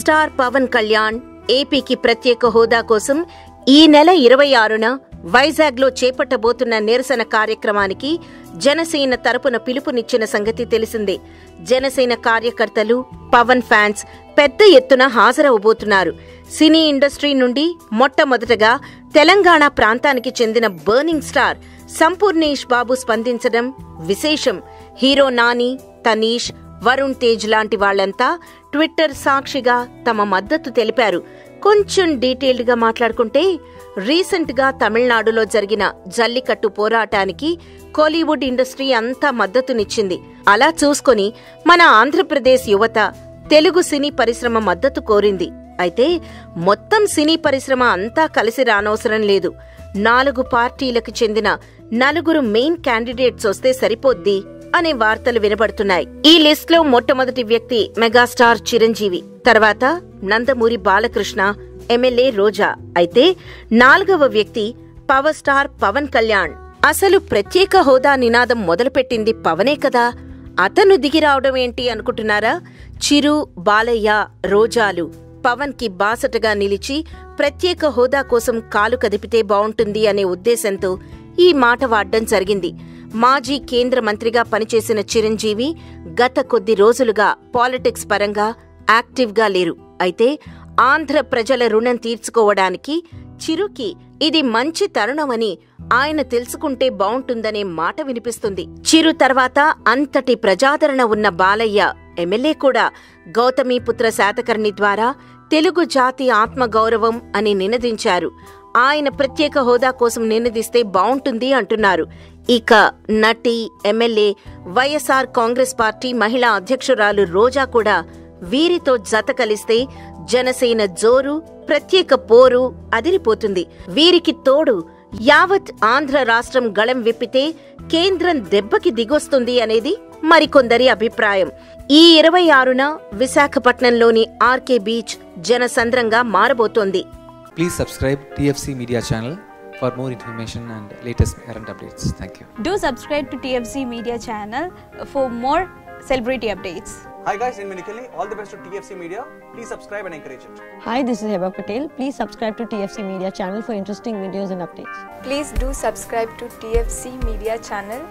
Star Pawan Kalyan ఏపీకి ప్రత్యేక హోదా కోసం ఈ నెల 26న వైజాగ్లో చేపట్టబోతున్న నిరసన కార్యక్రమానికి జనసేన తరపున పిలుపునిచ్చిన సంగతి తెలిసిందే. జనసేన కార్యకర్తలు, పవన్ ఫ్యాన్స్ పెద్ద ఎత్తున హాజరవబోతున్నారు. సినీ ఇండస్ట్రీ నుండి మొట్టమొదటగా తెలంగాణ ప్రాంతానికి చెందిన బర్నింగ్ స్టార్ సంపూర్ణేష్ బాబు స్పందించడం విశేషం. హీరో నాని, తనీష్, వరుణ్ తేజ్ లాంటి వాళ్లంతా ట్విట్టర్ సాక్షిగా తమ మద్దతు తెలిపారు. కొంచెం డీటెయిల్డ్ గా మాట్లాడుకుంటే, రీసెంట్ గా తమిళనాడులో జరిగిన జల్లికట్టు పోరాటానికి కోలీవుడ్ ఇండస్ట్రీ అంతా మద్దతునిచ్చింది. అలా చూసుకొని మన ఆంధ్రప్రదేశ్ యువత తెలుగు సినీ పరిశ్రమ మద్దతు కోరింది. అయితే మొత్తం సినీ పరిశ్రమ అంతా కలిసి రానవసరం లేదు. 4 పార్టీలకు చెందిన 4 మెయిన్ క్యాండిడేట్స్ వస్తే సరిపోద్ది అనే వార్తలు వినబడుతున్నాయి. ఈ లిస్ట్ లో మొట్టమొదటి వ్యక్తి మెగాస్టార్ చిరంజీవి, తర్వాత నందమూరి బాలకృష్ణ, ఎమ్మెల్యే రోజా. అయితే 4వ వ్యక్తి పవర్ స్టార్ పవన్ కళ్యాణ్. అసలు ప్రత్యేక హోదా నినాదం మొదలుపెట్టింది పవనే కదా, అతను దిగిరావడం ఏంటి అనుకుంటున్నారా? చిరు, బాలయ్య, రోజాలు పవన్ కి బాసటగా నిలిచి ప్రత్యేక హోదా కోసం కాలు కదిపితే బావుంటుంది అనే ఉద్దేశంతో ఈ మాట వాడడం జరిగింది. మాజీ కేంద్ర మంత్రిగా పనిచేసిన చిరంజీవి గత కొద్ది రోజులుగా పాలిటిక్స్ పరంగా యాక్టివ్గా లేరు. అయితే ఆంధ్ర ప్రజల రుణం తీర్చుకోవడానికి చిరుకి ఇది మంచి తరుణమని ఆయన తెలుసుకుంటే బావుంటుందనే మాట వినిపిస్తుంది. చిరు తర్వాత అంతటి ప్రజాదరణ ఉన్న బాలయ్య ఎమ్మెల్యే కూడా గౌతమీపుత్ర శాతకర్ణి ద్వారా తెలుగు జాతి ఆత్మగౌరవం అని నినదించారు. ఆయన ప్రత్యేక హోదా కోసం నినదిస్తే బావుంటుంది అంటున్నారు. ఇక నటి, ఎమ్మెల్యే, వైఎస్ఆర్ కాంగ్రెస్ పార్టీ మహిళా అధ్యక్షురాలు రోజా కూడా వీరితో జత కలిస్తే జనసేన జోరు, ప్రత్యేక పోరు అదిరిపోతుంది. వీరికి తోడు యావత్ ఆంధ్ర రాష్ట్రం గళం విప్పితే కేంద్రం దెబ్బకి దిగొస్తుంది అనేది మరికొందరి అభిప్రాయం. ఈ 26న విశాఖపట్నంలోని ఆర్కే బీచ్ జనసంద్రంగా మారబోతోంది. Please subscribe TFC Media channel for more information and latest current updates. Thank you. Do subscribe to TFC Media channel for more celebrity updates. Hi guys, in Minikali, all the best to TFC Media. Please subscribe and encourage it. Hi, this is Heba Patel. Please subscribe to TFC Media channel for interesting videos and updates. Please do subscribe to TFC Media channel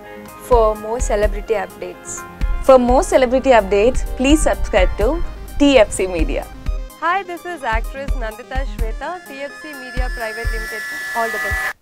for more celebrity updates. For more celebrity updates, please subscribe to TFC Media. Hi, this is actress Nandita Shweta, TFC Media Private Limited. All the best.